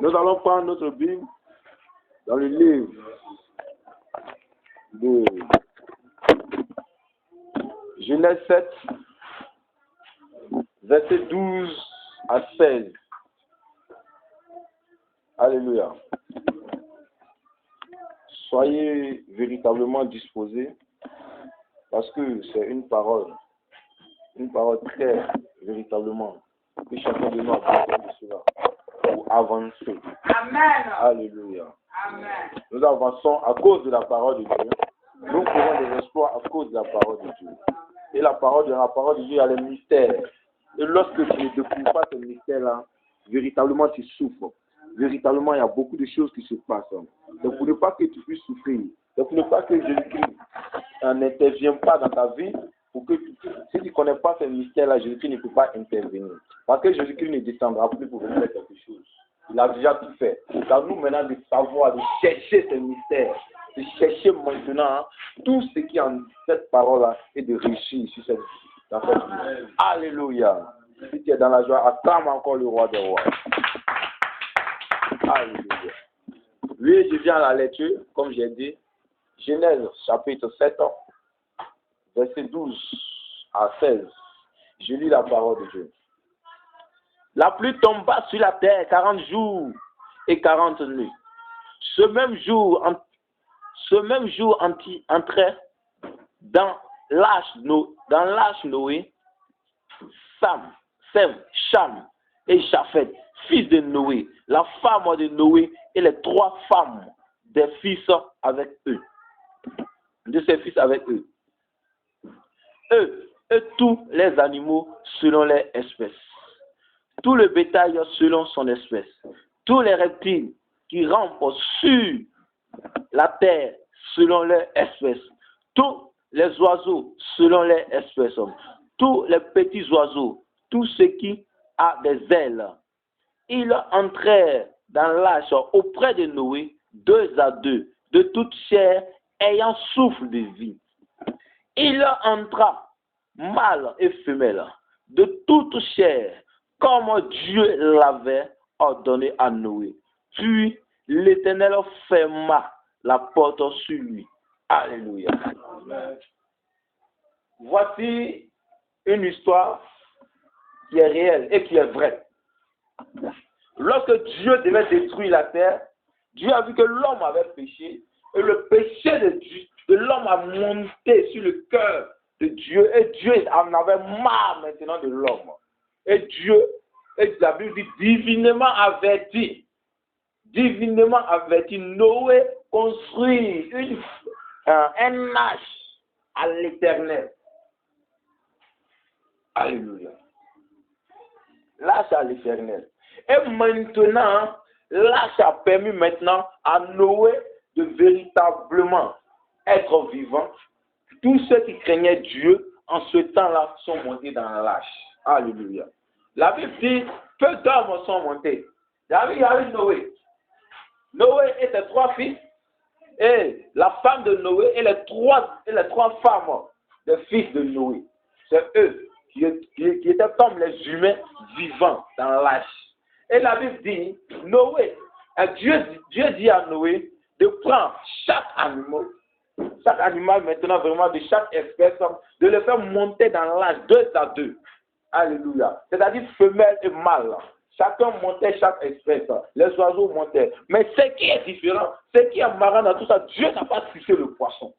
Nous allons prendre notre Bible dans le livre de Genèse 7, versets 12 à 16. Alléluia. Soyez véritablement disposés parce que c'est une parole très véritablement que chacun de nous a besoin de cela pour avancer. Amen. Alléluia. Amen. Nous avançons à cause de la parole de Dieu. Nous faisons des exploits à cause de la parole de Dieu. Et la parole de Dieu, il y a les mystères. Et lorsque tu ne découvres pas ces mystères-là, véritablement tu souffres. Véritablement, il y a beaucoup de choses qui se passent. Donc, pour ne pas que tu puisses souffrir, donc pour ne pas que Jésus-Christ n'intervienne pas dans ta vie, pour que si tu ne connais pas ces mystères-là, Jésus-Christ ne peut pas intervenir. Parce que Jésus-Christ ne descendra plus pour faire quelque chose. Il a déjà tout fait. Car nous, maintenant, de savoir, de chercher ces mystères, de chercher maintenant tout ce qui est en cette parole-là et de réussir sur dans cette vie. Alléluia. Si tu es dans la joie, acclame encore le roi des rois. Alléluia. Oui, je viens à la lecture, comme j'ai dit, Genèse chapitre 7, verset 12 à 16. Je lis la parole de Dieu. La pluie tomba sur la terre 40 jours et 40 nuits. Ce même jour entrait dans l'arche Noé, Sam, Sem, Cham et Japheth, fils de Noé, la femme de Noé et les 3 femmes des fils avec eux, de ses fils avec eux. Eux et tous les animaux selon leur espèce, tout le bétail selon son espèce, tous les reptiles qui rampent sur la terre selon leur espèce, tous les oiseaux selon leur espèce, tous les petits oiseaux, tout ce qui a des ailes. Ils entrèrent dans l'arche auprès de Noé, 2 à 2, de toute chair ayant souffle de vie. Il entra, mâle et femelle, de toute chair, comme Dieu l'avait ordonné à Noé. Puis l'Éternel ferma la porte sur lui. Alléluia. Amen. Voici une histoire qui est réelle et qui est vraie. Lorsque Dieu devait détruire la terre, Dieu a vu que l'homme avait péché et le péché de l'homme a monté sur le cœur de Dieu et Dieu en avait marre maintenant de l'homme. Et Dieu, et la Bible dit, divinement averti, Noé construit un arche à l'Éternel. Alléluia. L'arche à l'Éternel. Et maintenant, l'arche a permis maintenant à Noé de véritablement être vivant. Tous ceux qui craignaient Dieu en ce temps-là sont montés dans l'arche. Alléluia. La Bible dit, peu d'hommes sont montés. Il y avait Noé. Noé et ses 3 fils, et la femme de Noé et les trois femmes des fils de Noé. C'est eux qui étaient comme les humains vivants dans l'arche. Et la Bible dit, Dieu dit à Noé de prendre chaque animal maintenant vraiment de chaque espèce, de le faire monter dans l'arche 2 à 2. Alléluia. C'est-à-dire femelle et mâle. Chacun montait chaque espèce. Les oiseaux montaient. Mais ce qui est différent, ce qui est marrant dans tout ça, Dieu n'a pas cité le poisson.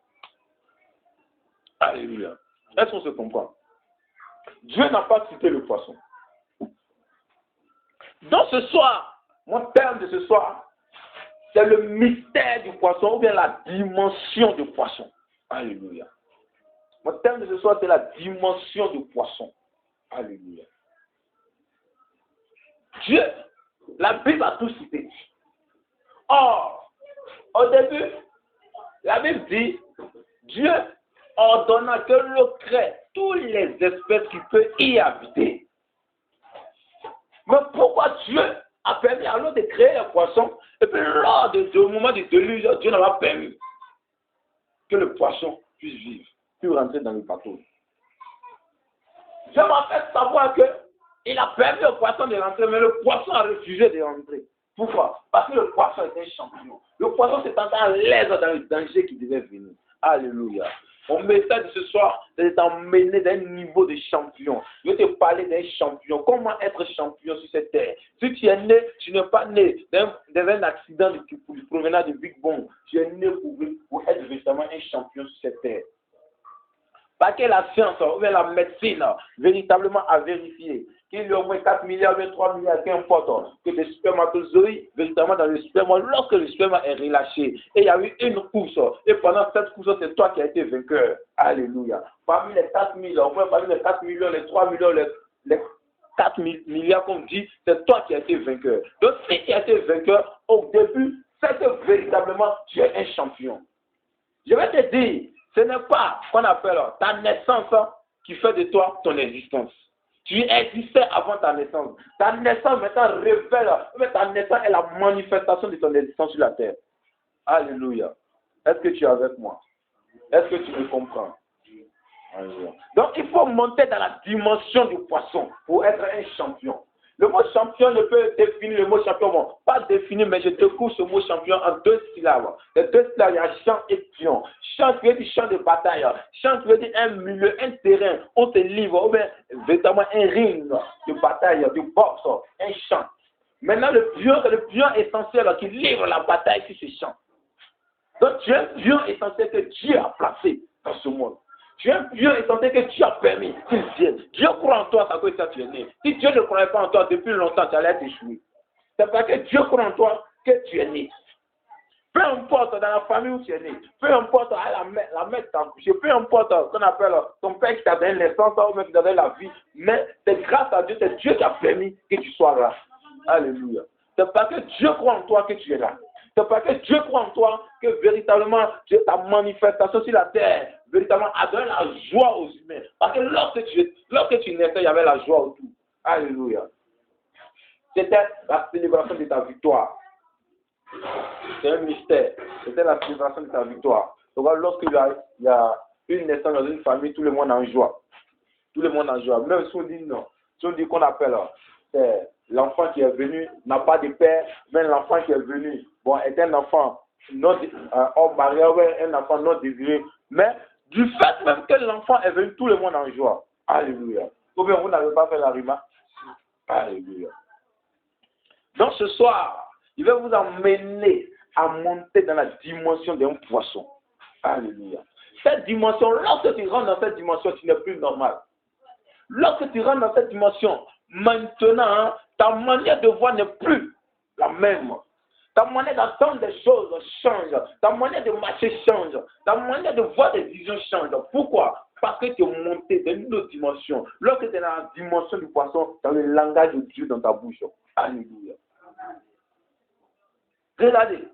Alléluia. Est-ce qu'on se comprend? Dieu n'a pas cité le poisson. Donc ce soir, mon thème de ce soir, c'est le mystère du poisson ou bien la dimension du poisson. Alléluia. Mon thème de ce soir, c'est la dimension du poisson. Alléluia. Dieu, la Bible a tout cité. Or, au début, la Bible dit, Dieu ordonna que l'eau crée toutes les espèces qui peuvent y habiter. Mais pourquoi Dieu a permis à l'eau de créer les poissons et puis lors du moment du déluge, Dieu n'a pas permis que le poisson puisse vivre, puisse rentrer dans le bateau. Je m'en fais savoir qu'il a permis au poisson de rentrer, mais le poisson a refusé de rentrer. Pourquoi? Parce que le poisson est un champion. Le poisson s'est entré à l'aise dans le danger qui devait venir. Alléluia. Mon message de ce soir, c'est d'emmener d'un niveau de champion. Je vais te parler d'un champion. Comment être champion sur cette terre? Si tu es né, tu n'es pas né d'un accident provenant du Big Bang. Tu es né pour être véritablement un champion sur cette terre. Parce que la science ou bien la médecine véritablement a vérifié qu'il y a au moins 4 milliards, 3 milliards, qu'importe, que des spermatozoïdes, véritablement dans le sperme, lorsque le sperme est relâché, et il y a eu une course, et pendant cette course, c'est toi qui as été vainqueur. Alléluia. Parmi les 4 milliards, parmi les 4 millions, les 3 millions, les 4 milliards, comme dit, c'est toi qui as été vainqueur. Donc, si tu as été vainqueur, au début, c'est que véritablement, tu es un champion. Je vais te dire, ce n'est pas ce qu'on appelle ta naissance qui fait de toi ton existence. Tu existais avant ta naissance. Ta naissance maintenant révèle, mais ta naissance est la manifestation de ton existence sur la terre. Alléluia. Est-ce que tu es avec moi? Est-ce que tu me comprends? Alléluia. Donc il faut monter dans la dimension du poisson pour être un champion. Le mot champion ne peut définir le mot champion. Bon, pas définir, mais je découvre ce mot champion en 2 syllabes. Les 2 syllabes, il y a champ et pion. Champ qui veut dire champ de bataille. Champ qui veut dire un milieu, un terrain. On te livre, ou bien véritablement un ring de bataille, de boxe, un champ. Maintenant, le pion essentiel qui livre la bataille sur ce champ. Donc, tu es un pion essentiel que Dieu a placé dans ce monde. Tu es un pion essentiel que Dieu a permis qu'il vienne. Dieu croit en toi, c'est à cause de ça que tu es né. Si Dieu ne croyait pas en toi depuis longtemps, tu allais t'échouer. C'est parce que Dieu croit en toi que tu es né. Peu importe dans la famille où tu es né, peu importe la mère t'a couché, peu importe ce qu'on appelle ton père qui t'a donné naissance ou même qui t'a donné la vie, mais c'est grâce à Dieu, c'est Dieu qui a permis que tu sois là. Alléluia. C'est parce que Dieu croit en toi que tu es là. C'est parce que Dieu croit en toi que véritablement ta manifestation sur la terre, véritablement a donné la joie aux humains. Parce que lorsque tu naissais, il y avait la joie autour. Alléluia. C'était la célébration de ta victoire. C'est un mystère. C'était la célébration de ta victoire. Donc, lorsqu'il y a une naissance dans une famille, tout le monde est en joie. Tout le monde est en joie. Même si on dit non, si on dit qu'on appelle, c'est l'enfant qui est venu n'a pas de père, mais l'enfant qui est venu, bon, est un enfant non hors barrière, un enfant non désiré. Mais du fait même que l'enfant est venu, tout le monde est en joie. Alléluia. Ou bien vous n'avez pas fait la rima. Alléluia. Donc ce soir, il va vous emmener à monter dans la dimension d'un poisson. Alléluia. Cette dimension, lorsque tu rentres dans cette dimension, tu n'es plus normal. Lorsque tu rentres dans cette dimension, maintenant, ta manière de voir n'est plus la même. Ta manière d'entendre des choses change. Ta manière de marcher change. Ta manière de voir des visions change. Pourquoi? Parce que tu es monté dans une autre dimension. Lorsque tu es dans la dimension du poisson, tu as le langage de Dieu dans ta bouche. Alléluia. Regardez,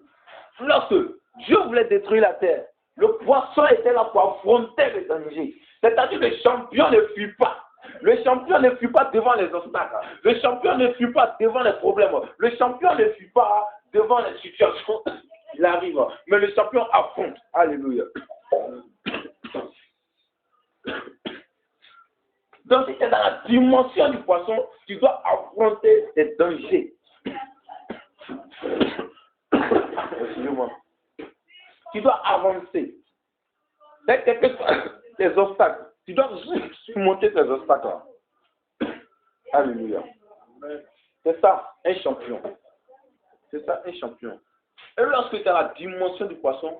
lorsque Dieu voulait détruire la terre, le poisson était là pour affronter les dangers. C'est-à-dire que le champion ne fuit pas. Le champion ne fuit pas devant les obstacles. Le champion ne fuit pas devant les problèmes. Le champion ne fuit pas devant les situations. Il arrive. Mais le champion affronte. Alléluia. Donc, si tu es dans la dimension du poisson, tu dois affronter les dangers. Excusez-moi. Tu dois avancer. Dès que les obstacles, tu dois surmonter ces obstacles. Alléluia. C'est ça, un champion. C'est ça, un champion. Et lorsque tu as la dimension du poisson,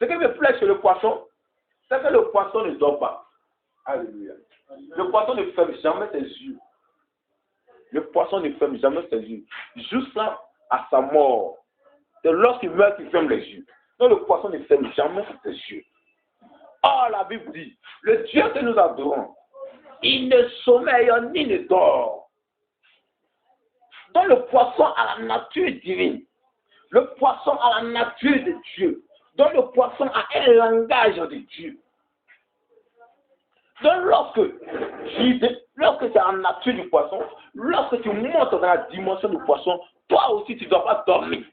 ce qui me plaît chez le poisson, c'est que le poisson ne dort pas. Alléluia. Le poisson ne ferme jamais ses yeux. Le poisson ne ferme jamais ses yeux. Jusqu'à sa mort. C'est lorsqu'il meurt qu'il ferme les yeux. Donc le poisson ne ferme jamais ses yeux. Or, la Bible dit, le Dieu que nous adorons, il ne sommeille ni ne dort. Donc le poisson a la nature divine. Le poisson a la nature de Dieu. Donc le poisson a un langage de Dieu. Donc lorsque tu as la nature du poisson, lorsque tu montes dans la dimension du poisson, toi aussi tu ne dois pas dormir.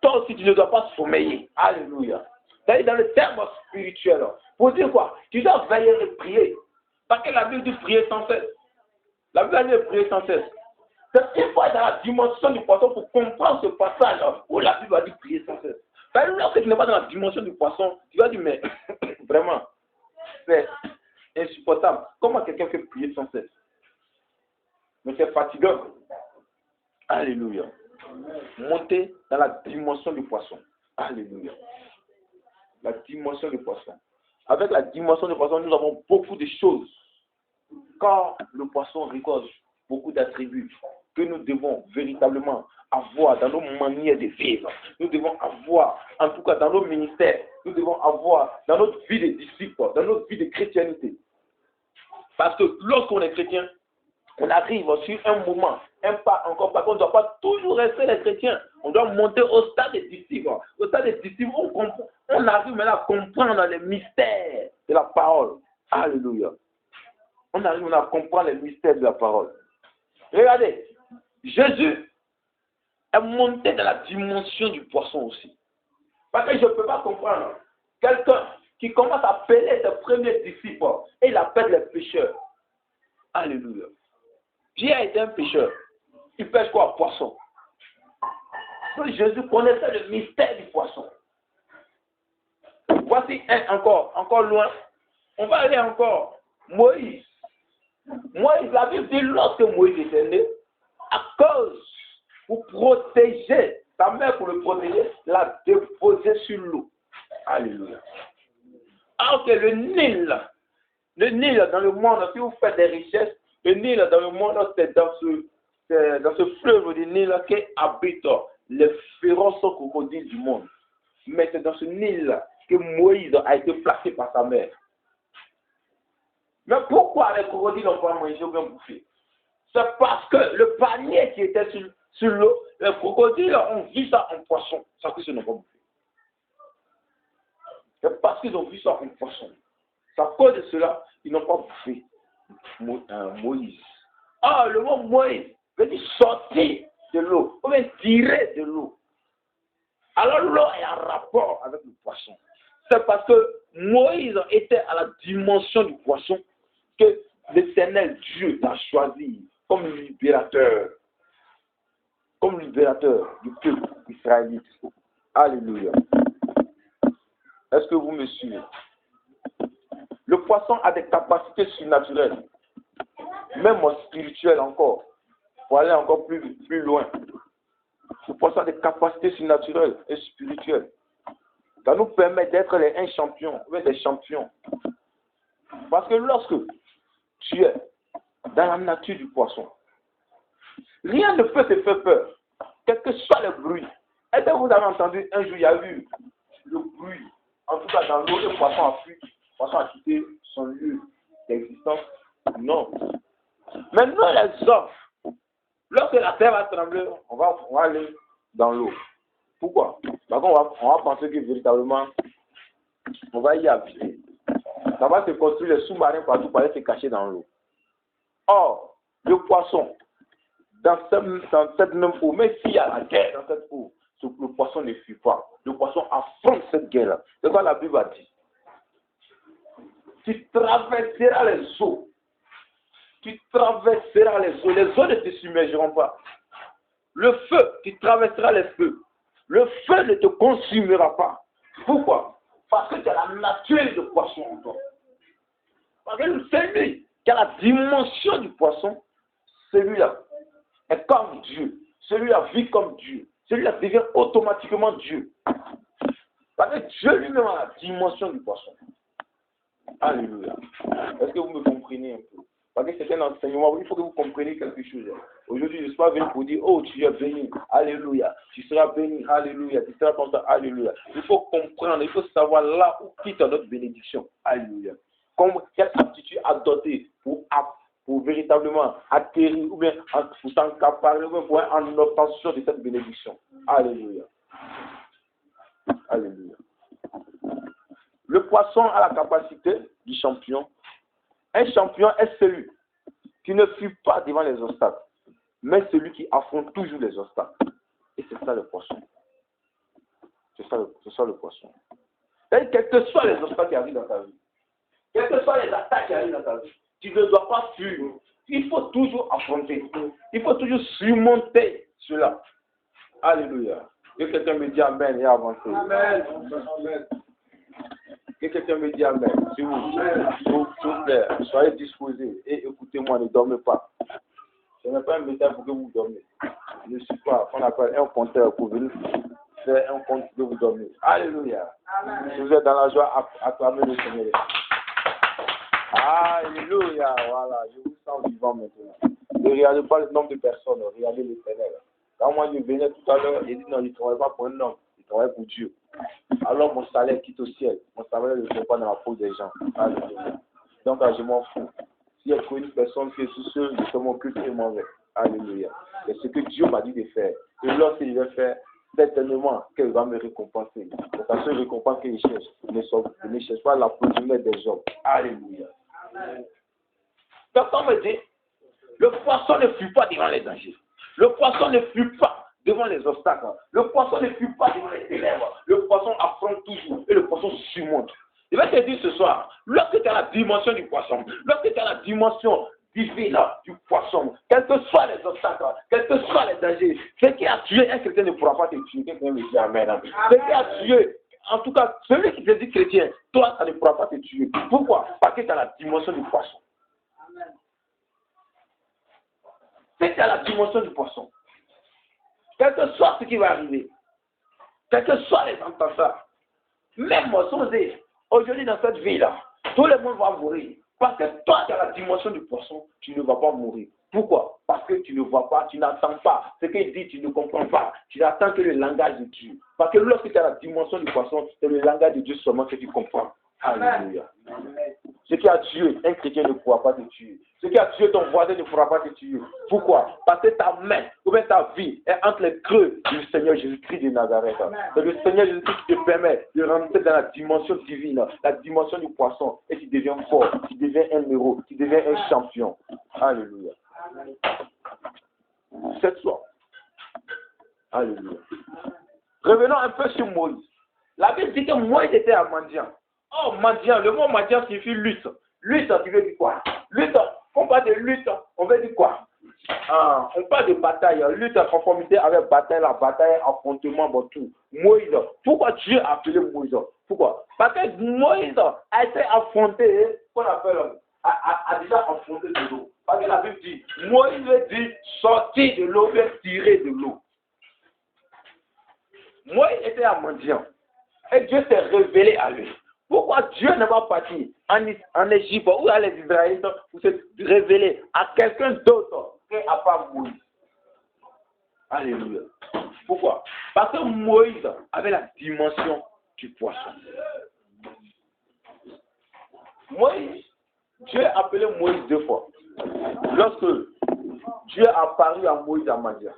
Toi aussi tu ne dois pas sommeiller. Alléluia. C'est dans le terme spirituel. Pour dire quoi? Tu dois veiller et prier. Parce que la Bible dit prier sans cesse. La Bible dit prier sans cesse. Il faut être dans la dimension du poisson pour comprendre ce passage où la Bible va dire prier sans cesse. Lorsque tu n'es pas dans la dimension du poisson, tu vas dire, mais vraiment, c'est insupportable. Comment quelqu'un peut prier sans cesse? Mais c'est fatigant. Alléluia. Monter dans la dimension du poisson. Alléluia. La dimension du poisson. Avec la dimension du poisson, nous avons beaucoup de choses. Car le poisson récolte beaucoup d'attributs que nous devons véritablement avoir dans nos manières de vivre. Nous devons avoir, en tout cas dans nos ministères, nous devons avoir dans notre vie de disciples, dans notre vie de chrétienté. Parce que lorsqu'on est chrétien, on arrive sur un moment, un pas encore, parce qu'on ne doit pas toujours rester les chrétiens. On doit monter au stade des disciples. Au stade des disciples, on arrive maintenant à comprendre les mystères de la parole. Alléluia. On arrive maintenant à comprendre les mystères de la parole. Regardez, Jésus est monté dans la dimension du poisson aussi. Parce que je ne peux pas comprendre quelqu'un qui commence à appeler ses premiers disciples et il appelle les pécheurs. Alléluia. Pierre était un pêcheur. Il pêche quoi? Poisson. Donc Jésus connaissait le mystère du poisson. Voici encore loin. On va aller encore. Moïse. La Bible dit lorsque Moïse était né, à cause, pour protéger, sa mère pour le protéger, l'a déposé sur l'eau. Alléluia. Alors que le Nil dans le monde, si vous faites des richesses, le Nil dans le monde, c'est dans ce fleuve du Nil qu'habitent les féroces crocodiles du monde. Mais c'est dans ce Nil que Moïse a été placé par sa mère. Mais pourquoi les crocodiles n'ont pas mangé ou bien bouffé? C'est parce que le panier qui était sur l'eau, les crocodiles ont vu ça en poisson. Ça que ils n'ont pas bouffé. C'est parce qu'ils ont vu ça en poisson. C'est à cause de cela ils n'ont pas bouffé Moïse. Ah, le mot Moïse veut dire sortir de l'eau, ou bien tirer de l'eau. Alors l'eau est en rapport avec le poisson. C'est parce que Moïse était à la dimension du poisson que l'Éternel Dieu l'a choisi comme libérateur du peuple israélite. Alléluia. Est-ce que vous me suivez? Le poisson a des capacités surnaturelles, même spirituelles encore. Pour aller encore plus loin. Le poisson a des capacités surnaturelles et spirituelles. Ça nous permet d'être un champion, des champions. Parce que lorsque tu es dans la nature du poisson, rien ne peut te faire peur, quel que soit le bruit. Est-ce que vous avez entendu un jour, il y a eu le bruit, en tout cas dans l'eau, le poisson a fui, le poisson a quitté son lieu d'existence? Non. Maintenant, les hommes, lorsque la terre va trembler, on va aller dans l'eau. Pourquoi? Parce qu'on va penser que véritablement, on va y habiter. Ça va se construire les sous-marins partout pour aller se cacher dans l'eau. Or, le poisson, dans cette même eau, même s'il y a la guerre dans cette eau, le poisson ne fuit pas. Le poisson affronte cette guerre-là. C'est quoi la Bible a dit? Tu traverseras les eaux. Tu traverseras les eaux. Les eaux ne te submergeront pas. Le feu, tu traverseras les feux. Le feu ne te consumera pas. Pourquoi? Parce que tu as la nature de poisson en toi. Parce que celui qui a la dimension du poisson, celui-là est comme Dieu. Celui-là vit comme Dieu. Celui-là devient automatiquement Dieu. Parce que Dieu lui-même a la dimension du poisson. Alléluia. Est-ce que vous me comprenez un peu? Parce que c'est un enseignement, il faut que vous compreniez quelque chose. Aujourd'hui, je ne suis pas venu pour dire, oh, tu es béni, alléluia. Tu seras béni, alléluia. Tu seras comme ça, alléluia. Il faut comprendre, il faut savoir là où quitte notre bénédiction, alléluia. Quelle aptitude adopter pour véritablement atterrir ou bien pour s'encaparer ou bien pour être en obtention de cette bénédiction. Alléluia. Alléluia. Le poisson a la capacité du champion. Un champion est celui qui ne fuit pas devant les obstacles, mais celui qui affronte toujours les obstacles. Et c'est ça le poisson. C'est ça le poisson. Et quels que soient les obstacles qui arrivent dans ta vie, quelles que soient les attaques qui arrivent dans ta vie, tu ne dois pas fuir. Il faut toujours affronter. Il faut toujours surmonter cela. Alléluia. Que quelqu'un me dise Amen et avancer. Amen. Que quelqu'un me dise Amen. S'il vous plaît, soyez disposés et écoutez-moi, ne dormez pas. Ce n'est pas un message pour que vous dormez. Je ne suis pas, qu'on appelle un compteur pour venir faire un compte que vous dormez. Alléluia. Amen. Si vous êtes dans la joie, acclamez le Seigneur. Alléluia. Voilà, je vous sens vivant maintenant. Ne regardez pas le nombre de personnes, regardez l'Éternel. Quand moi je venais tout à l'heure, j'ai dit non, je ne travaille pas pour un homme, je travaille pour Dieu. Alors mon salaire quitte au ciel. Mon salaire ne se pas dans la peau des gens. Alléluia. Donc je m'en fous. S'il y a une personne qui est sous ce, je m'en occupe et m'en vais. Alléluia. C'est ce que Dieu m'a dit de faire. Et lorsque je vais faire, certainement qu'elle va me récompenser. C'est la seule récompense que je cherche. Je ne cherche pas l'applaudissement des hommes. Alléluia. Donc on me dit, le poisson ne fuit pas devant les dangers. Le poisson ne fuit pas devant les obstacles. Le poisson ne fuit pas devant les ténèbres. Le poisson affronte toujours et le poisson surmonte. Je vais te dire ce soir, lorsque tu as la dimension du poisson, lorsque tu as la dimension divine du poisson, quels que soient les obstacles, quels que soient les dangers, ce qui a tué un chrétien ne pourra pas te tuer. Quelqu'un me dit Amen. Ce qui a tué, en tout cas, celui qui te dit chrétien, toi, ça ne pourra pas te tuer. Pourquoi? Parce que tu as la dimension du poisson. Si tu as la dimension du poisson, quel que soit ce qui va arriver, quels que soient les entendants, même Mososé, aujourd'hui dans cette vie-là, tout le monde va mourir. Parce que toi, tu as la dimension du poisson, tu ne vas pas mourir. Pourquoi? Parce que tu ne vois pas, tu n'entends pas. Ce qu'il dit, tu ne comprends pas. Tu n'attends que le langage de Dieu. Parce que lorsque tu as la dimension du poisson, c'est le langage de Dieu seulement que tu comprends. Alléluia. Ce qui a tué, un chrétien ne pourra pas te tuer. Ce qui a tué ton voisin ne pourra pas te tuer. Pourquoi? Parce que ta main, ou bien ta vie, est entre les creux du Seigneur Jésus-Christ de Nazareth. C'est le Seigneur Jésus-Christ qui te permet de rentrer dans la dimension divine, la dimension du poisson, et tu deviens fort, tu deviens un héros, tu deviens un champion. Alléluia. Cette soir. Alléluia. Revenons un peu sur Moïse. La Bible dit que Moïse était un mendiant. Oh, mendiant, le mot mendiant signifie lutte. Lutte, tu veux dire quoi? Lutte, on parle de lutte, on veut dire quoi? On parle de bataille, lutte en conformité avec bataille, la bataille, affrontement, bon tout. Moïse, pourquoi Dieu a appelé Moïse? Pourquoi? Parce que Moïse a été affronté, qu'on appelle, a déjà affronté de l'eau. Parce que la Bible dit, Moïse dit sortir de l'eau, tirer de l'eau. Moïse était un mendiant. Et Dieu s'est révélé à lui. Pourquoi Dieu n'est pas parti en Égypte ou à les Israélites pour se révéler à quelqu'un d'autre qu'à part Moïse? Alléluia. Pourquoi? Parce que Moïse avait la dimension du poisson. Moïse, Dieu a appelé Moïse 2 fois. Lorsque Dieu a apparu à Moïse à Madia,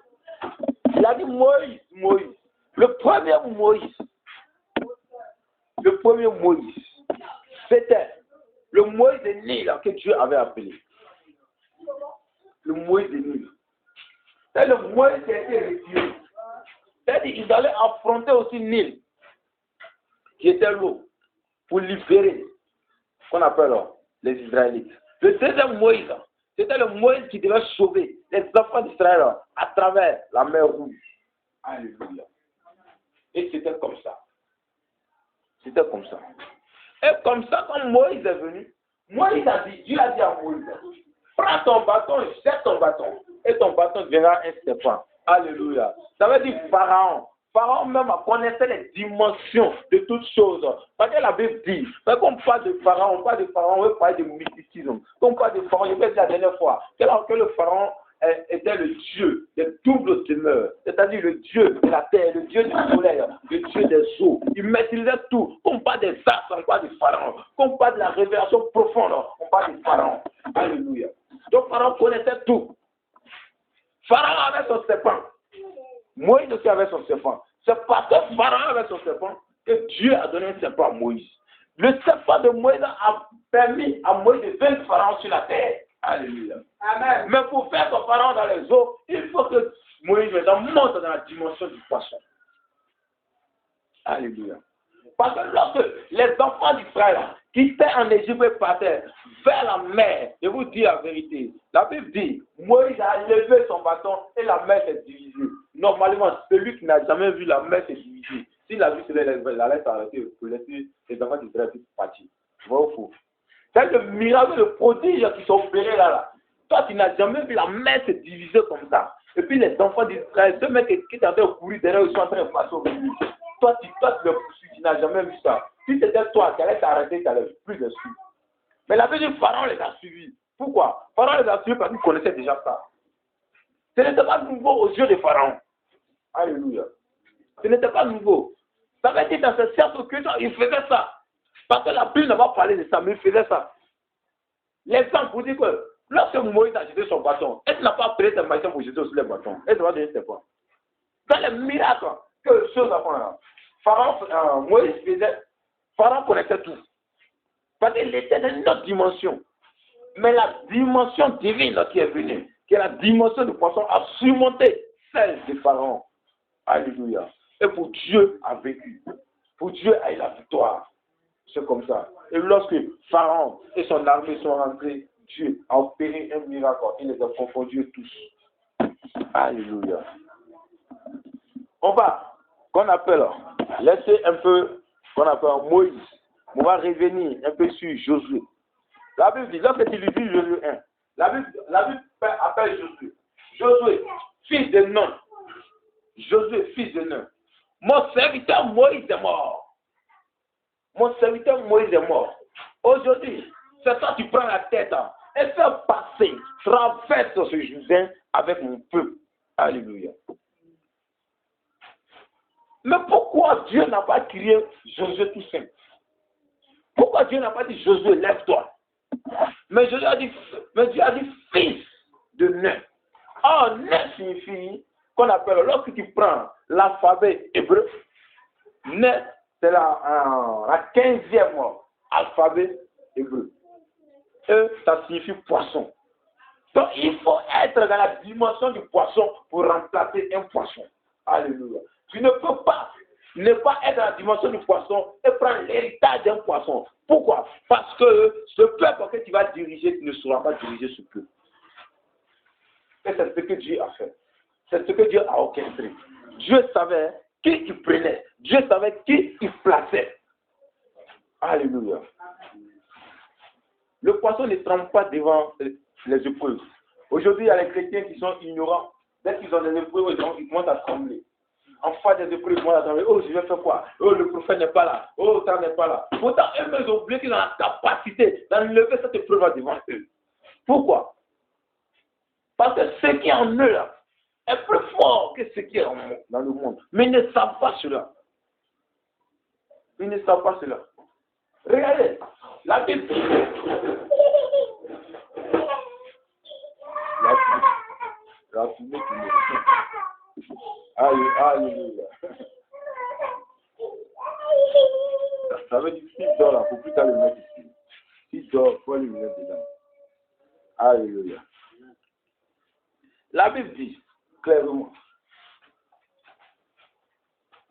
il a dit Moïse, Moïse. Le premier Moïse, c'était le Moïse de Nil que Dieu avait appelé. Le Moïse de Nil. C'est le Moïse qui a été retiré. C'est-à-dire qu'ils allaient affronter aussi Nil, qui était l'eau, pour libérer, qu'on appelle les Israélites. Le deuxième Moïse, c'était le Moïse qui devait sauver les enfants d'Israël à travers la mer Rouge. Alléluia. Et c'était comme ça. C'était comme ça. Et comme ça, quand Moïse est venu, Moïse a dit, Dieu a dit à Moïse, prends ton bâton, jette ton bâton, et ton bâton deviendra un serpent. Alléluia. Ça veut dire Pharaon. Pharaon même connaissait les dimensions de toutes choses. Parce que la Bible dit, quand on parle de Pharaon, on veut parler de mysticisme. Quand on parle de Pharaon, je vais dire la dernière fois, que le Pharaon était le Dieu des doubles demeures, c'est-à-dire le Dieu de la terre, le Dieu du soleil, le Dieu des eaux. Il maîtrisait tout. Quand on parle des astres, on parle de Pharaon. Quand on parle de la révélation profonde, on parle de Pharaon. Alléluia. Donc Pharaon connaissait tout. Pharaon avait son serpent. Moïse aussi avait son serpent. C'est parce que Pharaon avait son serpent que Dieu a donné un serpent à Moïse. Le serpent de Moïse a permis à Moïse de vaincre Pharaon sur la terre. Alléluia. Amen. Mais pour faire son Pharaon dans les eaux, il faut que Moïse monte dans la dimension du poisson. Alléluia. Parce que lorsque les enfants d'Israël quittaient en Égypte et partaient vers la mer, je vous dis la vérité, la Bible dit, Moïse a levé son bâton et la mer s'est divisée. Normalement, celui qui n'a jamais vu la mer s'est divisée, s'il a vu cela, la laisse arrêter pour laisser les enfants d'Israël partir. Vrai ou faux? C'est le miracle, le prodige qui sont opérés là. Toi, tu n'as jamais vu la mer se diviser comme ça. Et puis les enfants d'Israël, ce mec qui est en train de courir derrière, ils sont en train de passer au milieu. Toi, tu le poursuis, tu n'as jamais vu ça. Si c'était toi qui allais t'arrêter, tu n'allais plus le suivre. Mais la Bible, Pharaon les a suivis. Pourquoi? Pharaon les a suivis parce qu'il connaissait déjà ça. Ce n'était pas nouveau aux yeux de Pharaon. Alléluia. Ce n'était pas nouveau. Ça veut dire dans ce cercle que il faisait ça. Parce que la Bible n'a pas parlé de ça, mais il faisait ça. L'exemple vous dit que lorsque Moïse a jeté son bâton, est-ce qu'il n'a pas pris ses mains pour jeter aussi les bâtons? Est-ce qu'il va donner ses points? Dans les miracles que choses à faire, Pharaon, Moïse faisait, Pharaon connaissait tout. Parce qu'il était dans une autre dimension. Mais la dimension divine qui est venue, qui est la dimension du poisson, a surmonté celle de Pharaon. Alléluia. Et pour Dieu a vécu. Pour Dieu a eu la victoire. C'est comme ça. Et lorsque Pharaon et son armée sont rentrés, Dieu a opéré un miracle. Il les a confondus tous. Alléluia. On va, qu'on appelle, laisser un peu, qu'on appelle Moïse. On va revenir un peu sur Josué. La Bible dit, lorsque tu lis Josué 1, la Bible appelle Josué. Josué, fils de Nun. Josué, fils de Nun. Mon serviteur Moïse est mort. Mon serviteur Moïse est mort. Aujourd'hui, c'est toi qui prends la tête et fais passer, traverse ce Jourdain avec mon peuple. Alléluia. Mais pourquoi Dieu n'a pas crié Josué tout simple? Pourquoi Dieu n'a pas dit Josué, lève-toi? Mais Dieu a dit fils de Nun. Or, Nun signifie qu'on appelle, lorsque tu prends l'alphabet hébreu, Nun, c'est la 15e alphabet hébreu. Et ça signifie poisson. Donc, il faut être dans la dimension du poisson pour remplacer un poisson. Alléluia. Tu ne peux pas ne pas être dans la dimension du poisson et prendre l'héritage d'un poisson. Pourquoi? Parce que ce peuple que tu vas diriger, tu ne sauras pas diriger ce peuple. Et c'est ce que Dieu a fait. C'est ce que Dieu a orchestré. Dieu savait qui il prenait. Dieu savait qui il plaçait. Alléluia. Le poisson ne tremble pas devant les épreuves. Aujourd'hui, il y a les chrétiens qui sont ignorants. Dès qu'ils ont des épreuves, ils commencent à trembler. En face des épreuves, ils commencent à trembler. Oh, je vais faire quoi? Oh, le prophète n'est pas là. Oh, ça n'est pas là. Pourtant, eux-mêmes ont oublié qu'ils ont la capacité d'enlever cette épreuve devant eux. Pourquoi? Parce que ce qui est en eux là est plus fort que ce qui est dans le monde. Mais ils ne savent pas cela. Ils ne savent pas cela. Regardez, la Bible dit. La fumée qui me. Alléluia. Ça veut dire s'il dort là, il ne faut plus tard le mettre ici. S'il dort, il faut le mettre dedans. Alléluia. La Bible dit clairement.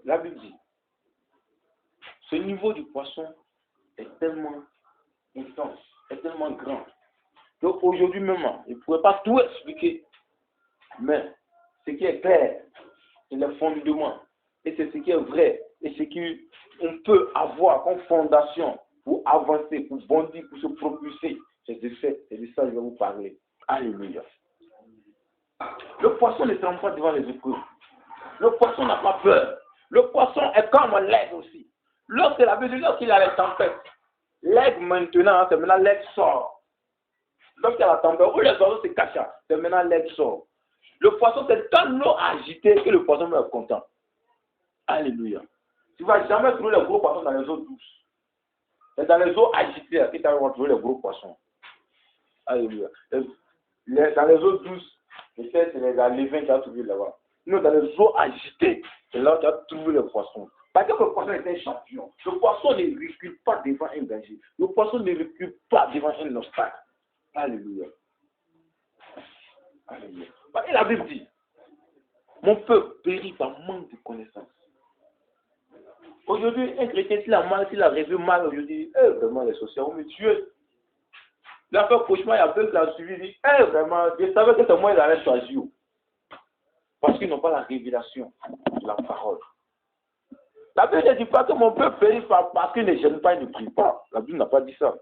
La Bible dit. Ce niveau du poisson est tellement intense, est tellement grand. Donc aujourd'hui même, il ne pourrait pas tout expliquer. Mais ce qui est clair, c'est le fondement. Et c'est ce qui est vrai. Et ce qu'on peut avoir comme fondation pour avancer, pour bondir, pour se propulser. C'est de ça que je vais vous parler. Alléluia. Le poisson ne tremble pas devant les épreuves. Le poisson n'a pas peur. Le poisson est comme l'aigle aussi. Lorsque la Bible dit qu'il y a les tempêtes, l'aigle maintenant, c'est maintenant l'aigle sort. Lorsqu'il y a la tempête, où les oiseaux se cachent, c'est maintenant l'aigle sort. Le poisson, c'est quand l'eau agitée que le poisson est content. Alléluia. Tu ne vas jamais trouver les gros poissons dans les eaux douces. C'est dans les eaux agitées que tu vas trouver les gros poissons. Alléluia. Dans les eaux douces, c'est les alevins qui tu as trouvé là-bas. Non, dans les eaux agitées, c'est là que tu as trouvé les poissons. Parce que le poisson est un champion. Le poisson ne recule pas devant un danger. Le poisson ne recule pas devant un obstacle. Alléluia. Alléluia. Et la Bible dit, mon peuple périt par manque de connaissance. Aujourd'hui, un chrétien, s'il a rêvé mal aujourd'hui, vraiment, les sorciers vont me tuer. Il a fait cauchemar, il y a deux qui l'ont suivi, il dit, vraiment, je savais que c'est moi qui allais choisir. Parce qu'ils n'ont pas la révélation de la parole. La Bible ne dit pas que mon peuple périt parce qu'il ne gêne pas, il ne prie pas. La Bible n'a pas dit ça.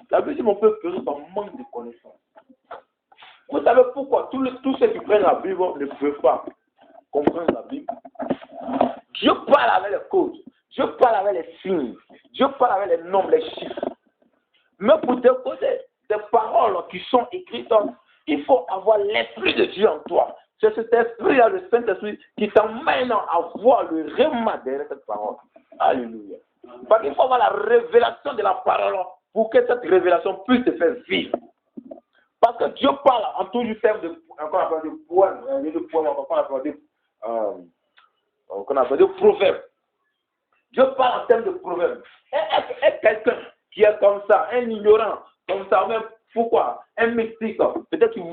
La Bible dit mon peuple périt par manque de connaissance. Vous savez pourquoi tous ceux qui prennent la Bible ne peuvent pas comprendre la Bible? Dieu parle avec les codes, Dieu parle avec les signes, Dieu parle avec les nombres, les chiffres. Mais pour décoder des paroles qui sont écrites, il faut avoir l'esprit de Dieu en toi. C'est cet esprit-là, le Saint-Esprit, qui t'emmène à voir le réma derrière cette parole. Alléluia. Parce qu'il faut avoir la révélation de la parole pour que cette révélation puisse te faire vivre. Parce que Dieu parle en tout du terme de poèmes, qu'on appelle de proverbes. Dieu parle en termes de proverbes. Et quelqu'un qui est comme ça, un ignorant, comme ça, même pourquoi? Un mystique, peut-être qu'il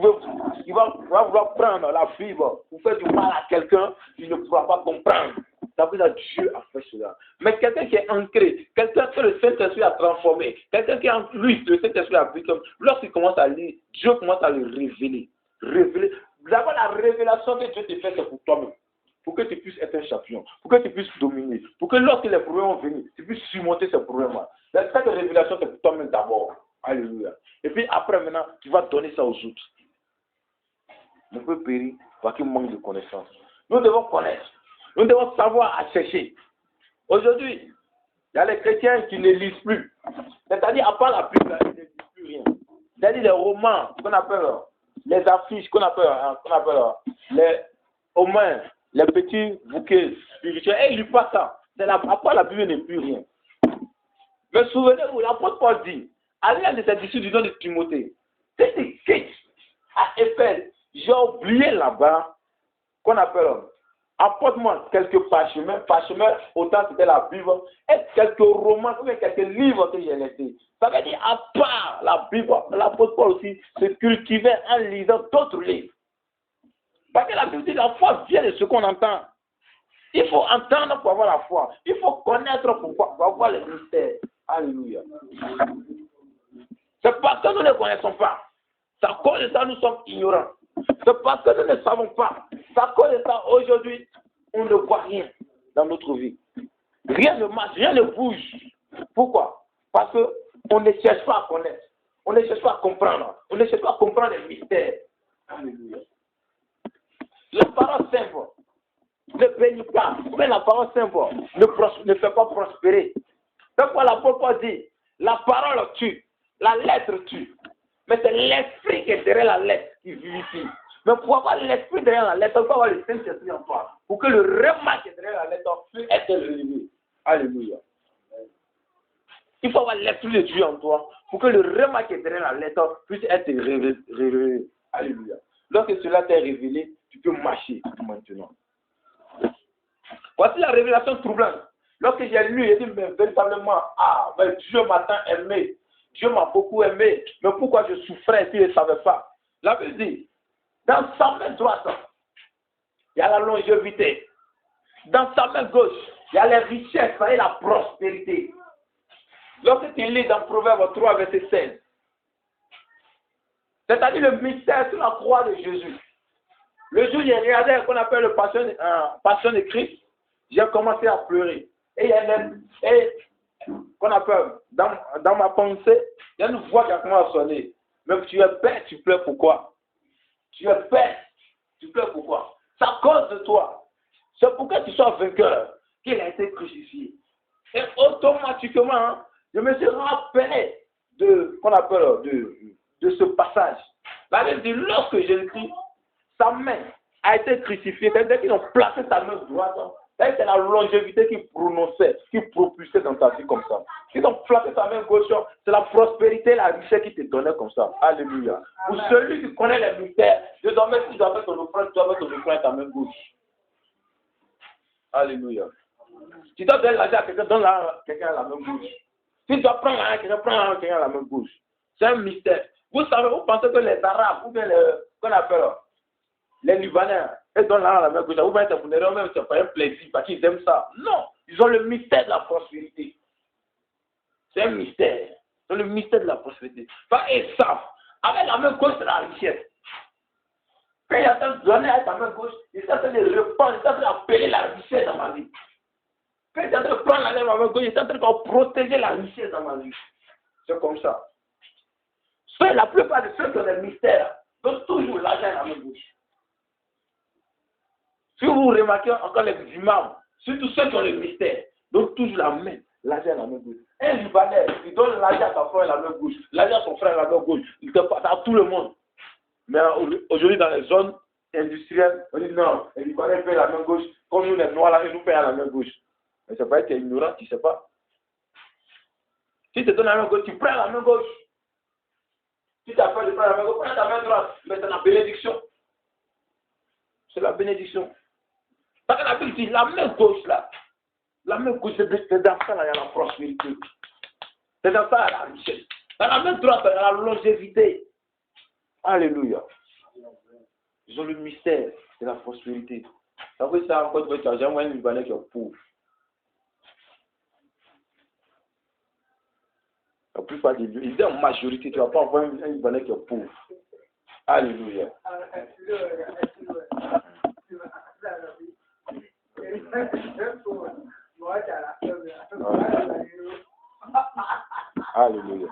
va vouloir prendre la Bible pour faire du mal à quelqu'un, il ne pourra pas comprendre. Ça veut dire que Dieu a fait cela. Mais quelqu'un qui est ancré, quelqu'un que le Saint-Esprit a transformé, quelqu'un qui est en lui, le Saint-Esprit a pris comme, lorsqu'il commence à lire, Dieu commence à le révéler. D'abord, la révélation que Dieu te fait, c'est pour toi-même. Pour que tu puisses être un champion, pour que tu puisses dominer, pour que lorsque les problèmes vont venir, tu puisses surmonter ces problèmes-là. Cette révélation, c'est pour toi-même d'abord. Alléluia. Et puis après, maintenant, tu vas donner ça aux autres. On peut périr parce qu'il manque de connaissances. Nous devons connaître. Nous devons savoir à chercher. Aujourd'hui, il y a les chrétiens qui ne lisent plus. C'est-à-dire, à part la Bible, ils ne lisent plus rien. C'est-à-dire les romans qu'on appelle, les affiches qu'on appelle au moins, les petits bouquets spirituels. Et ils ne lisent pas ça. À part la Bible, il n'y a plus rien. Mais souvenez-vous, l'apôtre Paul dit, allez à ses disciples du nom de Timothée. C'est écrit à Éphèse. J'ai oublié là-bas qu'on appelle, apporte-moi quelques parchemins, autant c'était la Bible, et quelques romans, ou quelques livres que j'ai laissés. Ça veut dire, à part la Bible, l'apôtre Paul aussi se cultivait en lisant d'autres livres. Parce que la Bible dit, la foi vient de ce qu'on entend. Il faut entendre pour avoir la foi. Il faut connaître pour avoir les mystères. Alléluia. C'est parce que nous ne connaissons pas. C'est à cause de ça nous sommes ignorants. C'est parce que nous ne savons pas. C'est à cause de ça aujourd'hui, on ne voit rien dans notre vie. Rien ne marche, rien ne bouge. Pourquoi? Parce qu'on ne cherche pas à connaître. On ne cherche pas à comprendre. On ne cherche pas à comprendre les mystères. Alléluia. La parole simple ne bénit pas. Mais la parole simple ne fait pas prospérer. C'est pourquoi l'apôtre dit, la parole tue, la lettre tue. Mais c'est l'esprit qui est derrière la lettre qui vivifie. Mais pour avoir l'esprit derrière la lettre, il faut avoir le Saint-Esprit en toi. Pour que le remarque qui est derrière la lettre puisse être révélé. Alléluia. Il faut avoir l'esprit de Dieu en toi. Pour que le remarque qui est derrière la lettre puisse être révélé. Alléluia. Lorsque cela t'est révélé, tu peux marcher maintenant. Voici la révélation troublante. Lorsque j'ai lu, j'ai dit, mais véritablement, mais Dieu m'a tant aimé. Dieu m'a beaucoup aimé. Mais pourquoi je souffrais s'il ne savait pas? La Bible dit, dans sa main droite, il y a la longévité. Dans sa main gauche, il y a les richesses et la prospérité. Lorsque tu lis dans Proverbe 3, verset 16, c'est-à-dire le mystère sur la croix de Jésus. Le jour où j'ai regardé ce qu'on appelle le passion de Christ, j'ai commencé à pleurer. Et qu'on appelle, dans ma pensée, il y a une voix qui a commencé à sonner. Mais tu es bête, tu pleures pourquoi? Tu es bête, tu pleures pourquoi? C'est à cause de toi. C'est pour que tu sois vainqueur qu'il a été crucifié. Et automatiquement, je me suis rappelé de ce passage. La Bible dit, lorsque Jésus-Christ, sa main a été crucifiée, c'est-à-dire qu'ils ont placé sa main droite. C'est la longévité qui prononçait, qui propulsait dans ta vie comme ça. Ils ont placé sa main gauche, c'est la prospérité, la richesse qui te donnait comme ça. Alléluia. Pour celui qui connaît les mystères, désormais, si tu dois mettre ton offrande, tu dois mettre ton offrande à ta main gauche. Alléluia. Si tu dois donner l'argent à quelqu'un, donne à quelqu'un à la main gauche. Si tu dois prendre l'argent à quelqu'un, prends quelqu'un à la main gauche. C'est un mystère. Vous savez, vous pensez que les Arabes, ou bien qu'on appelle les Libanais, ils donnent l'argent à la main gauche. Vous voyez, c'est pour même, c'est pas un plaisir, parce qu'ils aiment ça. Non. Ils ont le mystère de la prospérité. C'est un mystère. Ils ont le mystère de la prospérité. Enfin, ils savent. Avec la main gauche, c'est la richesse. Quand il est en train de donner avec ta main gauche, il est en train de répandre, il est en train d'appeler la richesse dans ma vie. Quand il est en train de prendre la main gauche, il est en train de protéger la richesse dans ma vie. C'est comme ça. La plupart de ceux qui ont des mystères donnent toujours l'argent dans la main gauche. Si vous remarquez encore les imams, surtout ceux qui ont le mystère, donnent toujours l'argent dans la main gauche. Un Libanais, il donne l'argent à sa frère dans la main gauche, l'argent à son frère dans la main gauche, il te passe à tout le monde. Mais aujourd'hui, dans les zones industrielles, on dit non, les Libanais paient la main gauche, comme nous les Noirs là, ils nous payent à la main gauche. Mais c'est pas que tu es ignorant, tu ne sais pas. Si tu te donnes la main gauche, tu prends la main gauche. Si tu as peur de prendre la main gauche, prends ta main droite, mais c'est la bénédiction. C'est la bénédiction. Parce que la Bible dit, la main gauche là, la main gauche, c'est dans ça là, il y a la prospérité. C'est dans ça, il y a la richesse. Dans la main droite, il y a la longévité. Alléluia. Ils ont le mystère de la prospérité. Ça veut dire encore que tu as jamais un Libanais qui est pauvre. La plupart des lieux, ils disent en majorité, tu ne vas pas avoir un Libanais qui est pauvre. Alléluia. Alléluia.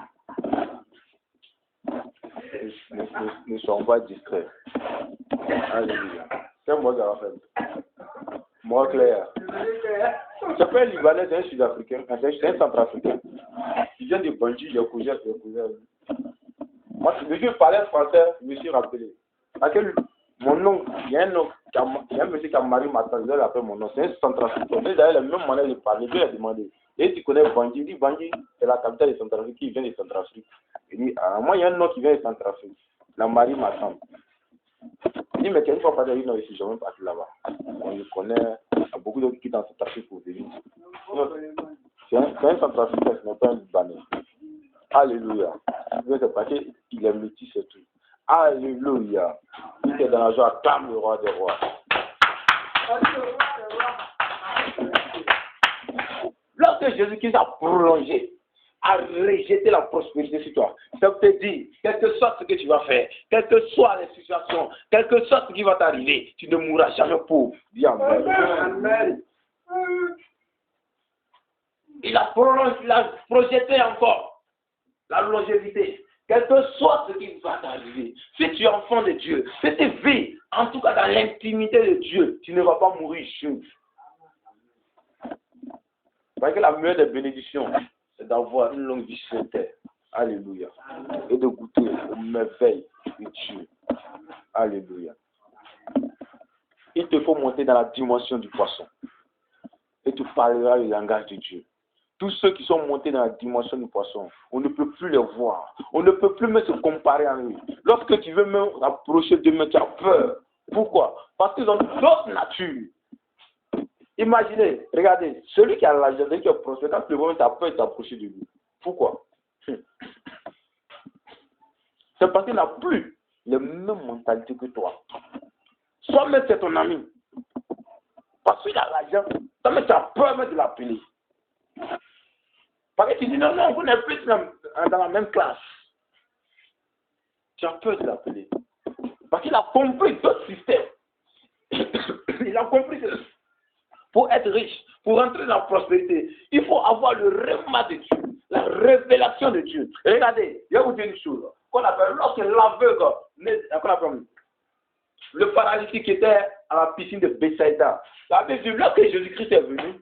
Ne soyons pas distraits. Alléluia. C'est moi qui ai fait. Moi, Claire. C'est pas un Libanais, c'est un Sud-Africain, c'est un Centrafricain. Il vient de Bandji, il a causé. Moi, depuis que je parlais français, je me suis rappelé. Mon nom, il y a un monsieur qui a marié ma tante, il appelle mon nom, c'est un Centrafricain. Mais d'ailleurs, la même manière de parler, je lui ai demandé. Et tu connais Bandji? Il dit Bandji, c'est la capitale de Centrafrique, il vient de Centrafrique. Il dit, moi, il y a un nom qui vient de Centrafrique. Il a marié ma tante. Il dit, mais quelle fois pas d'ailleurs, non, je suis jamais parti là-bas. On le connaît, il y a beaucoup d'autres qui sont dans Centrafrique pour venir. C'est un Centrafricain, ce n'est pas un Libanais. Alléluia. C'est parce qu'il est métis, c'est tout. Alléluia. Il est dans la joie, acclame le roi des rois. Lorsque Jésus-Christ a prolongé, a rejeté la prospérité sur toi, ça veut te dire, quel que soit ce que tu vas faire, quelles que soient les situations, quel que soit ce qui va t'arriver, tu ne mourras jamais pauvre. Dis Amen. Amen. Il a projeté encore la longévité. Quel que soit ce qui va t'arriver, si tu es enfant de Dieu, si tu vis, en tout cas dans l'intimité de Dieu, tu ne vas pas mourir jeune. Parce que la meilleure des bénédictions, c'est d'avoir une longue vie sur terre. Alléluia. Et de goûter aux merveilles de Dieu. Alléluia. Il te faut monter dans la dimension du poisson. Et tu parleras le langage de Dieu. Tous ceux qui sont montés dans la dimension du poisson, on ne peut plus les voir. On ne peut plus même se comparer à eux. Lorsque tu veux même approcher d'eux, tu as peur. Pourquoi? Parce qu'ils ont d'autres natures. Imaginez, regardez, celui qui a l'argent, celui qui est prospère, quand tu le vois, tu as peur de t'approcher de lui. Pourquoi? C'est parce qu'il n'a plus les mêmes mentalités que toi. Soit même c'est ton ami. Parce qu'il a l'argent, toi même tu as peur même de l'appeler. Parce que tu dis non, vous n'êtes plus dans la même classe. Tu as peur de l'appeler. Parce qu'il a compris d'autres systèmes. Il a compris que pour être riche, pour entrer dans la prospérité, il faut avoir le rêve de Dieu, la révélation de Dieu. Et regardez, je vais vous dire une chose. Qu'on appelle, lorsque l'aveugle, le paralytique qui était à la piscine de Bethsaïda, la Bible dit, lorsque Jésus-Christ est venu,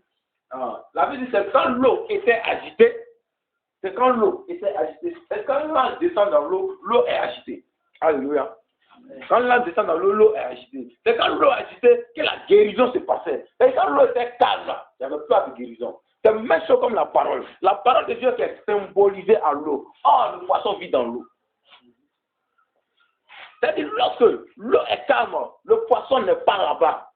la Bible dit, c'est quand l'eau était agitée, c'est quand l'eau descend dans l'eau, l'eau est agitée. Alléluia. Quand l'eau descend dans l'eau, l'eau est agitée. C'est quand l'eau est agitée que la guérison se passait. Et quand l'eau était calme, il n'y avait plus de guérison. C'est même chose comme la parole. La parole de Dieu qui est symbolisée à l'eau. Oh, le poisson vit dans l'eau. C'est-à-dire, lorsque l'eau est calme, le poisson n'est pas là-bas.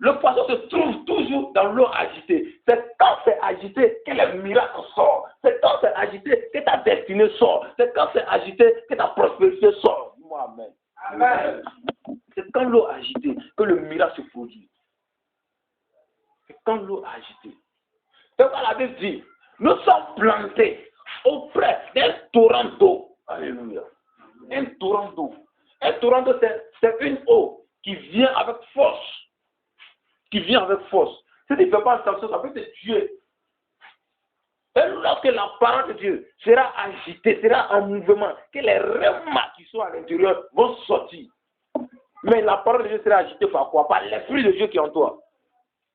Le poisson se trouve toujours dans l'eau agitée. C'est quand c'est agité que les miracles sortent. C'est quand c'est agité que ta destinée sort. C'est quand c'est agité que ta prospérité sort. Dis-moi amen. Amen. C'est quand l'eau est agitée que le miracle se produit. c'est quand l'eau a agité. C'est quoi la Bible dit? Nous sommes plantés auprès d'un torrent d'eau. Alléluia. Un torrent d'eau. Un torrent d'eau, c'est une eau qui vient avec force. Qui vient avec force. Si tu ne fais pas attention, ça peut te tuer. Et lorsque la parole de Dieu sera agitée, sera en mouvement, que les remarques qui sont à l'intérieur vont sortir. Mais la parole de Dieu sera agitée par quoi? Par l'Esprit de Dieu qui est en toi.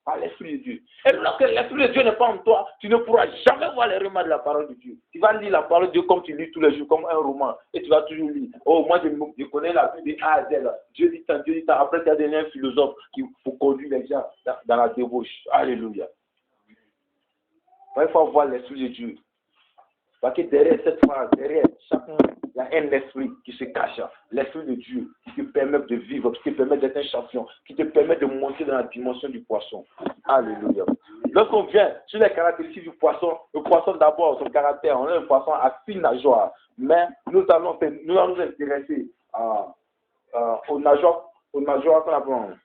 Par l'Esprit de Dieu. Et lorsque l'Esprit de Dieu n'est pas en toi, tu ne pourras jamais voir les remarques de la parole de Dieu. Tu vas lire la parole de Dieu comme tu lis tous les jours, comme un roman. Et tu vas toujours lire. Oh, moi je connais la Bible de A à Z. Dieu dit tant, Dieu dit tant. Après, tu as donné un philosophe qui faut conduire les gens dans la débauche. Alléluia. Il faut voir l'Esprit de Dieu. Parce que derrière cette phrase, derrière chacun, il y a un esprit qui se cache. L'Esprit de Dieu qui te permet de vivre, qui te permet d'être un champion, qui te permet de monter dans la dimension du poisson. Alléluia. Lorsqu'on vient sur les caractéristiques du poisson, le poisson d'abord, son caractère, on a un poisson à fine nageoire. Mais nous allons nous intéresser aux nageoires qu'on appelle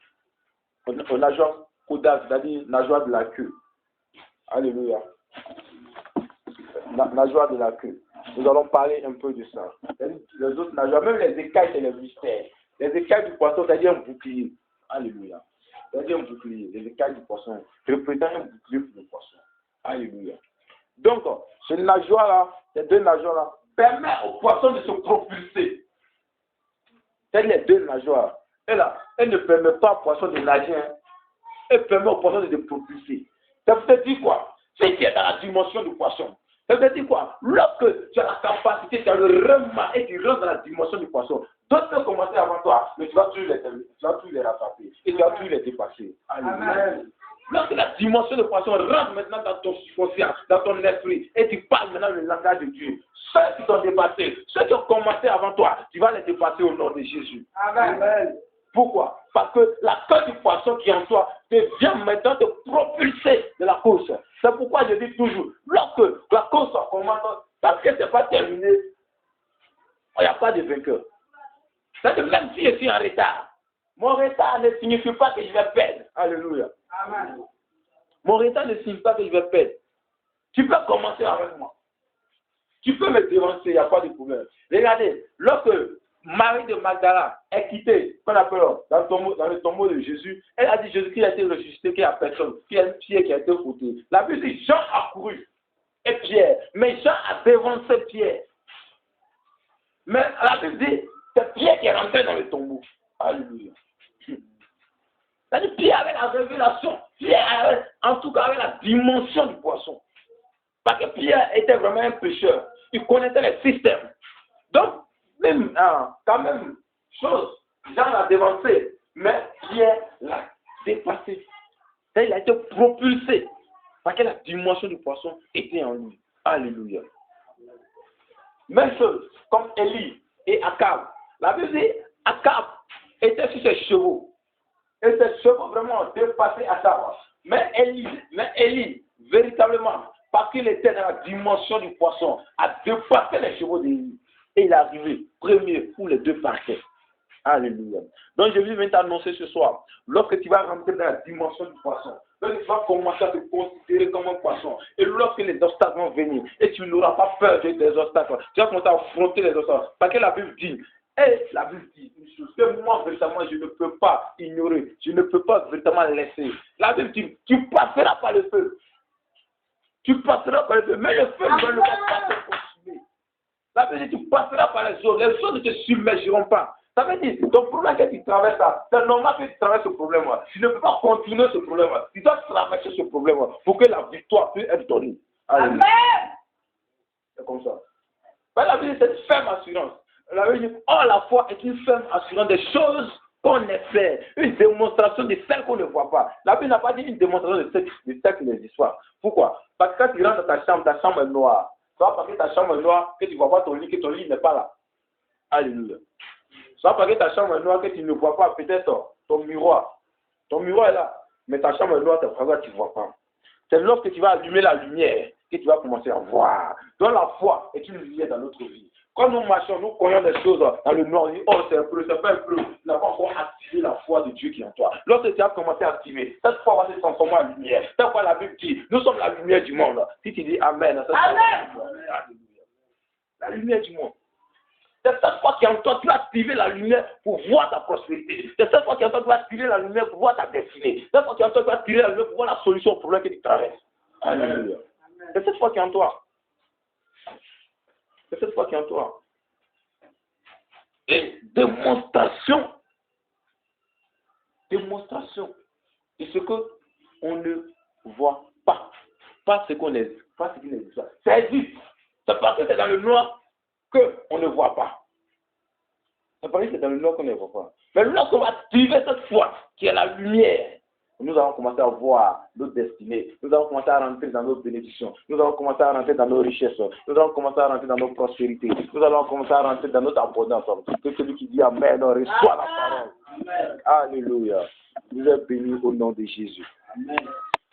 aux nageoires caudales, c'est-à-dire nageoires de la queue. Alléluia. Nageoires de la queue. Nous allons parler un peu de ça. Les autres nageoires, même les écailles, c'est les mystères. Les écailles du poisson, c'est-à-dire un bouclier. Alléluia. C'est-à-dire un bouclier. Les écailles du poisson représentent un bouclier pour le poisson. Alléluia. Donc, ces nageoires-là, ces deux nageoires-là, permettent au poisson de se propulser. C'est les deux nageoires. Et là, elles ne permettent pas au poisson de nager. Elles permettent au poisson de se propulser. Ça veut dire quoi? C'est qui est dans la dimension du poisson. Ça veut dire quoi? Lorsque tu as la capacité, tu as le remords et tu rentres dans la dimension du poisson, d'autres peuvent commencer avant toi, mais tu vas toujours les rattraper et tu vas toujours les dépasser. Amen. Lorsque la dimension du poisson rentre maintenant dans ton subconscient, dans ton esprit, et tu parles maintenant le langage de Dieu, ceux qui t'ont dépassé, ceux qui ont commencé avant toi, tu vas les dépasser au nom de Jésus. Amen. Pourquoi? Parce que la queue du poisson qui est en toi vient maintenant te propulser de la course. C'est pourquoi je dis toujours, lorsque la course commence, parce que ce n'est pas terminé, il n'y a pas de vainqueur. C'est-à-dire même si je suis en retard, mon retard ne signifie pas que je vais perdre. Alléluia. Amen. Mon retard ne signifie pas que je vais perdre. Tu peux commencer avec moi. Tu peux me dévancer, il n'y a pas de problème. Regardez, lorsque Marie de Magdala est quittée, qu'on appelle dans le tombeau de Jésus, elle a dit Jésus qui a été ressuscité, qu'il n'y a personne, qu'il y a Pierre qui a été foutu. La Bible dit Jean a couru et Pierre, mais Jean a dévancé Pierre. Mais la Bible dit c'est Pierre qui est rentré dans le tombeau. Alléluia. C'est-à-dire Pierre avait la révélation, Pierre avait, en tout cas avait la dimension du poisson. Parce que Pierre était vraiment un pécheur, il connaissait les systèmes. Donc, même, quand même, chose, Jean l'a dévancé, mais Pierre l'a dépassé. Il a été propulsé, parce que la dimension du poisson était en lui. Alléluia. Même chose, comme Élie et Akab. La Bible dit, Akab était sur ses chevaux. Et ses chevaux vraiment ont dépassé Akab. Mais Élie, véritablement, parce qu'il était dans la dimension du poisson, a dépassé les chevaux d'Élie. Et il est arrivé premier où les deux partaient. Alléluia. Donc je vais t'annoncer ce soir, lorsque tu vas rentrer dans la dimension du poisson, lorsque tu vas commencer à te considérer comme un poisson, et lorsque les obstacles vont venir, et tu n'auras pas peur des obstacles, tu vas commencer à affronter les obstacles. Parce que la Bible dit, une chose que moi, véritablement, je ne peux pas ignorer, je ne peux pas véritablement laisser. La Bible dit, tu passeras par le feu. Tu passeras par le feu, mais le feu ne va pas te consumer. La Bible dit, tu passeras par les eaux ne te submergeront pas. Ça veut dire, ton problème que tu traverses, c'est normal que tu traverses ce problème-là. Tu ne peux pas continuer ce problème-là. Tu dois traverser ce problème-là pour que la victoire puisse être donnée. Amen. C'est comme ça. Mais la Bible dit, c'est une ferme assurance. La Bible dit, oh, la foi est une ferme assurance des choses qu'on espère. Une démonstration de celles qu'on ne voit pas. La Bible n'a pas dit une démonstration de celles qui n'existent pas. Pourquoi? Parce que quand tu rentres dans ta chambre est noire. C'est pas parce que ta chambre est noire que tu ne vois pas ton lit, que ton lit n'est pas là. Alléluia. C'est pas parce que ta chambre est noire que tu ne vois pas peut-être ton miroir. Ton miroir est là, mais ta chambre est noire, c'est pour ça que tu ne vois pas. C'est lorsque tu vas allumer la lumière que tu vas commencer à voir. Donc la foi est une lumière dans notre vie. Quand nous marchons, nous connaissons des choses dans le noir. On dit, oh, c'est un peu, c'est pas un peu. Tu n'as pas encore activé la foi de Dieu qui est en toi. Lorsque tu as commencé à activer, cette foi va se transformer en lumière. Cette fois, la Bible dit, nous sommes la lumière du monde. Si tu dis Amen, la lumière du monde. C'est cette foi qui est en toi, tu vas activer la lumière pour voir ta prospérité. C'est cette foi qui est en toi, tu vas activer la lumière pour voir ta destinée. C'est cette foi qui est en toi, tu vas activer la lumière pour voir la solution au problème que tu traverses. Alléluia. C'est cette foi qui est en toi. C'est cette foi qui est en toi. Et démonstration de ce que on ne voit pas. Pas ce qu'on est, pas ce qui n'existe pas. Ça existe. C'est parce que c'est dans le noir qu'on ne voit pas. C'est parce que c'est dans le noir qu'on ne voit pas. Mais lorsqu'on va activer cette foi qui est la lumière, nous allons commencer à voir notre destinée. Nous allons commencer à rentrer dans nos bénédictions. Nous allons commencer à rentrer dans nos richesses. Nous allons commencer à rentrer dans nos prospérités. Nous allons commencer à rentrer dans notre abondance. Que celui qui dit Amen, on reçoit la parole. Amen. Alléluia. Vous êtes bénis au nom de Jésus. Amen.